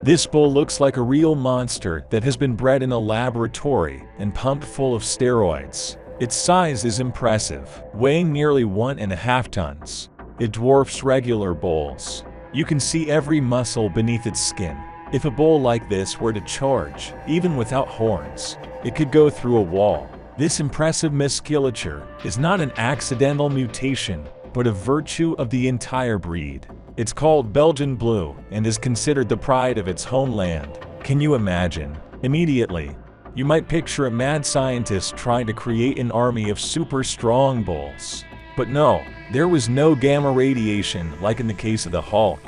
This bull looks like a real monster that has been bred in a laboratory and pumped full of steroids. Its size is impressive, weighing nearly 1.5 tons. It dwarfs regular bulls. You can see every muscle beneath its skin. If a bull like this were to charge, even without horns, it could go through a wall. This impressive musculature is not an accidental mutation, but a virtue of the entire breed. It's called Belgian Blue and is considered the pride of its homeland. Can you imagine? Immediately, you might picture a mad scientist trying to create an army of super strong bulls. But no, there was no gamma radiation like in the case of the Hulk.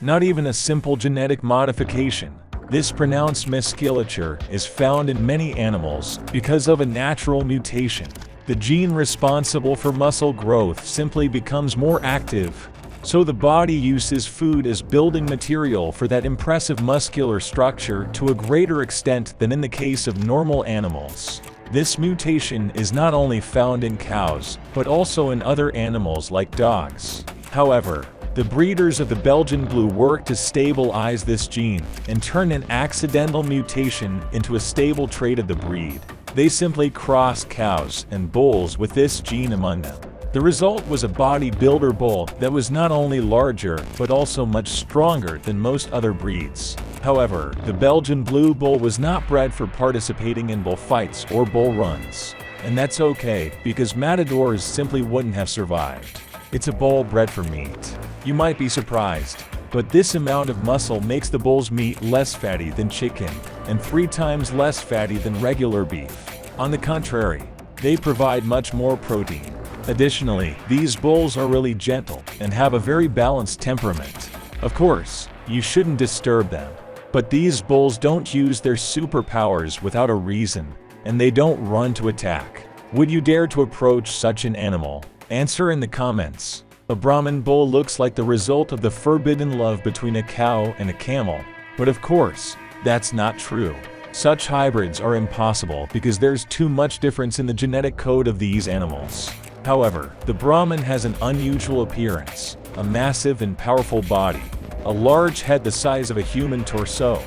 Not even a simple genetic modification. This pronounced musculature is found in many animals because of a natural mutation. The gene responsible for muscle growth simply becomes more active, so the body uses food as building material for that impressive muscular structure to a greater extent than in the case of normal animals. This mutation is not only found in cows, but also in other animals like dogs. However, the breeders of the Belgian Blue work to stabilize this gene and turn an accidental mutation into a stable trait of the breed. They simply cross cows and bulls with this gene among them. The result was a bodybuilder bull that was not only larger but also much stronger than most other breeds. However, the Belgian Blue bull was not bred for participating in bullfights or bull runs. And that's okay, because matadors simply wouldn't have survived. It's a bull bred for meat. You might be surprised, but this amount of muscle makes the bull's meat less fatty than chicken and 3 times less fatty than regular beef. On the contrary, they provide much more protein. Additionally, these bulls are really gentle and have a very balanced temperament. Of course, you shouldn't disturb them. But these bulls don't use their superpowers without a reason, and they don't run to attack. Would you dare to approach such an animal? Answer in the comments. A Brahman bull looks like the result of the forbidden love between a cow and a camel. But of course, that's not true. Such hybrids are impossible because there's too much difference in the genetic code of these animals. However, the Brahman has an unusual appearance, a massive and powerful body, a large head the size of a human torso,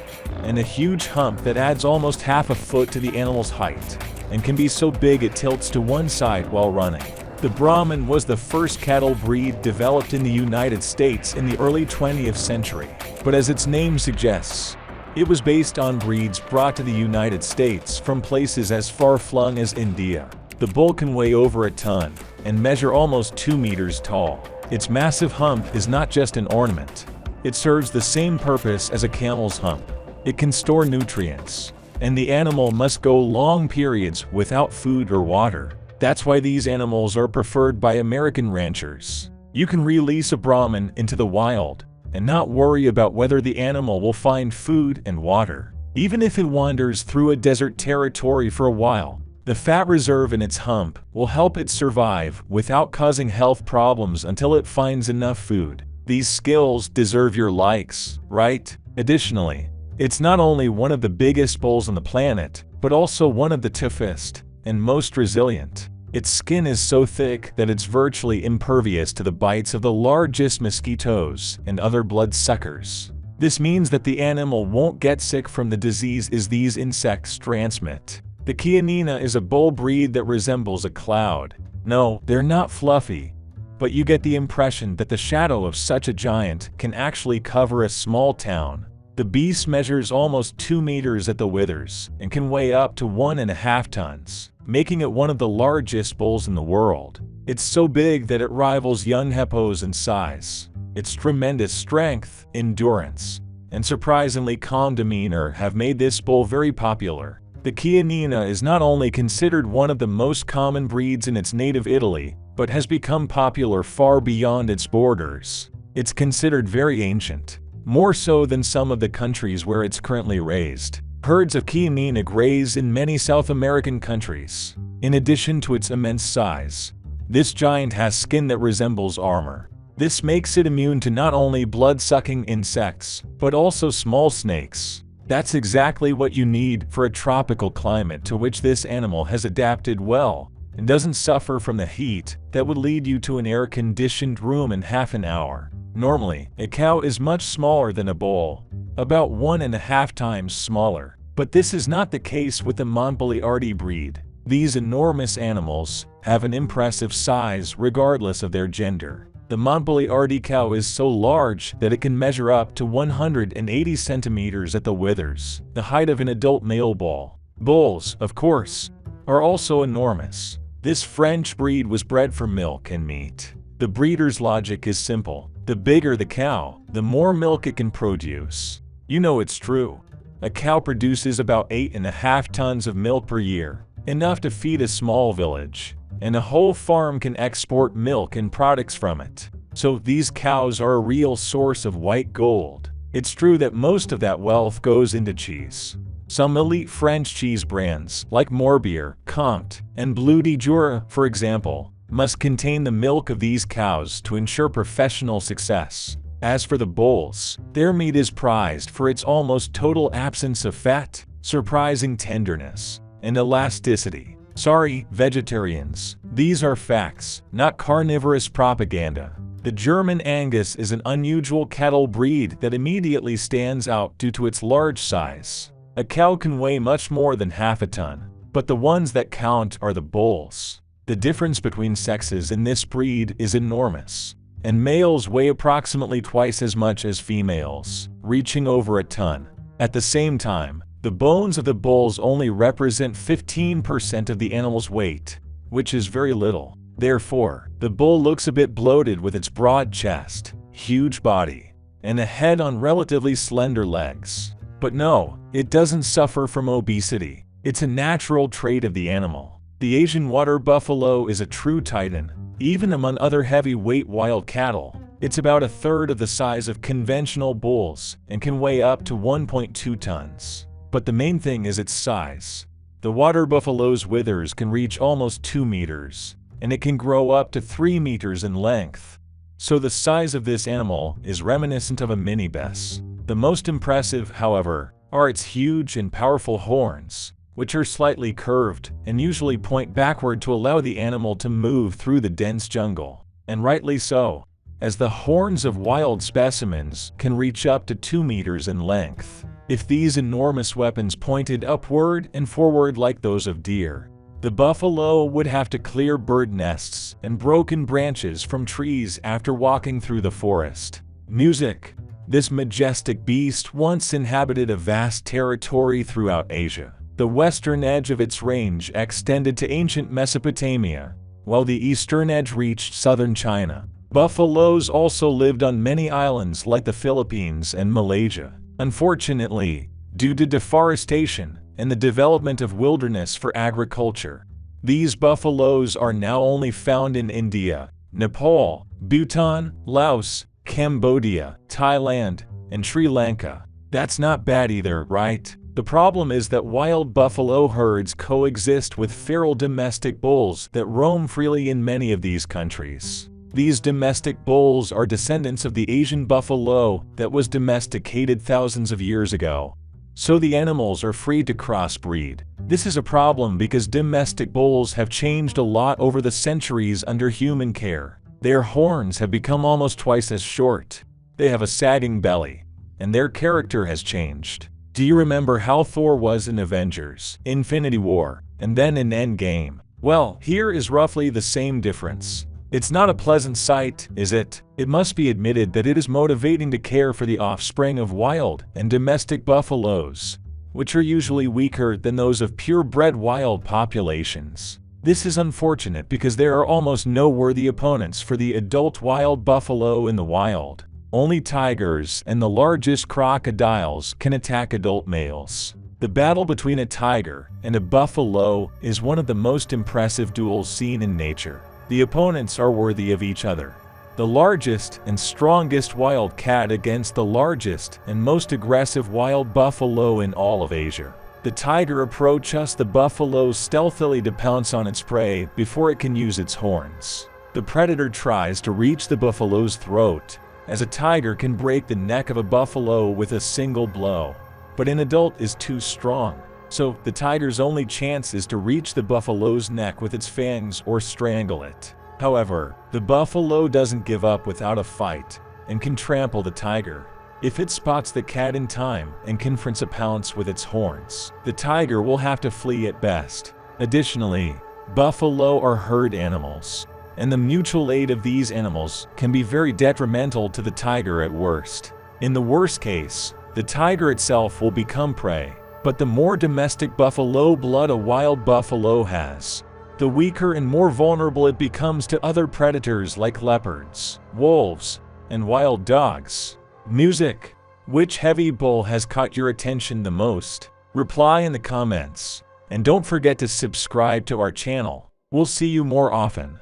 and a huge hump that adds almost half a foot to the animal's height, and can be so big it tilts to one side while running. The Brahman was the first cattle breed developed in the United States in the early 20th century, but as its name suggests, it was based on breeds brought to the United States from places as far-flung as India. The bull can weigh over a ton and measure almost 2 meters tall. Its massive hump is not just an ornament. It serves the same purpose as a camel's hump. It can store nutrients, and the animal must go long periods without food or water. That's why these animals are preferred by American ranchers. You can release a Brahman into the wild and not worry about whether the animal will find food and water. Even if it wanders through a desert territory for a while, the fat reserve in its hump will help it survive without causing health problems until it finds enough food. These skills deserve your likes, right? Additionally, it's not only one of the biggest bulls on the planet, but also one of the toughest and most resilient. Its skin is so thick that it's virtually impervious to the bites of the largest mosquitoes and other bloodsuckers. This means that the animal won't get sick from the disease these insects transmit. The Chianina is a bull breed that resembles a cloud. No, they're not fluffy, but you get the impression that the shadow of such a giant can actually cover a small town. The beast measures almost 2 meters at the withers and can weigh up to 1.5 tons, making it one of the largest bulls in the world. It's so big that it rivals young hippos in size. Its tremendous strength, endurance, and surprisingly calm demeanor have made this bull very popular. The Chianina is not only considered one of the most common breeds in its native Italy, but has become popular far beyond its borders. It's considered very ancient, more so than some of the countries where it's currently raised. Herds of Chianina graze in many South American countries. In addition to its immense size, this giant has skin that resembles armor. This makes it immune to not only blood-sucking insects, but also small snakes. That's exactly what you need for a tropical climate to which this animal has adapted well, and doesn't suffer from the heat that would lead you to an air-conditioned room in half an hour. Normally, a cow is much smaller than a bull. about 1.5 times smaller. But this is not the case with the Montbéliarde breed. These enormous animals have an impressive size regardless of their gender. The Montbéliarde cow is so large that it can measure up to 180 centimeters at the withers, the height of an adult male bull. Bulls, of course, are also enormous. This French breed was bred for milk and meat. The breeder's logic is simple. The bigger the cow, the more milk it can produce. You know it's true. A cow produces about 8.5 tons of milk per year, enough to feed a small village, and a whole farm can export milk and products from it. So these cows are a real source of white gold. It's true that most of that wealth goes into cheese. Some elite French cheese brands, like Morbier, Comte, and Bleu de Jura, for example, must contain the milk of these cows to ensure professional success. As for the bulls, their meat is prized for its almost total absence of fat, surprising tenderness, and elasticity. Sorry, vegetarians. These are facts, not carnivorous propaganda. The German Angus is an unusual cattle breed that immediately stands out due to its large size. A cow can weigh much more than half a ton, but the ones that count are the bulls. The difference between sexes in this breed is enormous, and males weigh approximately twice as much as females, reaching over a ton. At the same time, the bones of the bulls only represent 15% of the animal's weight, which is very little. Therefore, the bull looks a bit bloated with its broad chest, huge body, and a head on relatively slender legs. But no, it doesn't suffer from obesity. It's a natural trait of the animal. The Asian water buffalo is a true titan, even among other heavyweight wild cattle. It's about a third of the size of conventional bulls and can weigh up to 1.2 tons. But the main thing is its size. The water buffalo's withers can reach almost 2 meters, and it can grow up to 3 meters in length. So the size of this animal is reminiscent of a mini bess. The most impressive, however, are its huge and powerful horns, which are slightly curved and usually point backward to allow the animal to move through the dense jungle. And rightly so, as the horns of wild specimens can reach up to 2 meters in length. If these enormous weapons pointed upward and forward like those of deer, the buffalo would have to clear bird nests and broken branches from trees after walking through the forest. Music. This majestic beast once inhabited a vast territory throughout Asia. The western edge of its range extended to ancient Mesopotamia, while the eastern edge reached southern China. Buffaloes also lived on many islands like the Philippines and Malaysia. Unfortunately, due to deforestation and the development of wilderness for agriculture, these buffaloes are now only found in India, Nepal, Bhutan, Laos, Cambodia, Thailand, and Sri Lanka. That's not bad either, right? The problem is that wild buffalo herds coexist with feral domestic bulls that roam freely in many of these countries. These domestic bulls are descendants of the Asian buffalo that was domesticated thousands of years ago. So the animals are free to crossbreed. This is a problem because domestic bulls have changed a lot over the centuries under human care. Their horns have become almost twice as short. They have a sagging belly, and their character has changed. Do you remember how Thor was in Avengers, Infinity War, and then in Endgame? Well, here is roughly the same difference. It's not a pleasant sight, is it? It must be admitted that it is motivating to care for the offspring of wild and domestic buffaloes, which are usually weaker than those of purebred wild populations. This is unfortunate because there are almost no worthy opponents for the adult wild buffalo in the wild. Only tigers and the largest crocodiles can attack adult males. The battle between a tiger and a buffalo is one of the most impressive duels seen in nature. The opponents are worthy of each other. The largest and strongest wild cat against the largest and most aggressive wild buffalo in all of Asia. The tiger approaches the buffalo stealthily to pounce on its prey before it can use its horns. The predator tries to reach the buffalo's throat, as a tiger can break the neck of a buffalo with a single blow. But an adult is too strong, so the tiger's only chance is to reach the buffalo's neck with its fangs or strangle it. However, the buffalo doesn't give up without a fight and can trample the tiger. If it spots the cat in time and confronts a pounce with its horns, the tiger will have to flee at best. Additionally, buffalo are herd animals, and the mutual aid of these animals can be very detrimental to the tiger at worst. In the worst case, the tiger itself will become prey, but the more domestic buffalo blood a wild buffalo has, the weaker and more vulnerable it becomes to other predators like leopards, wolves, and wild dogs. Music. Which heavy bull has caught your attention the most? Reply in the comments. And don't forget to subscribe to our channel. We'll see you more often.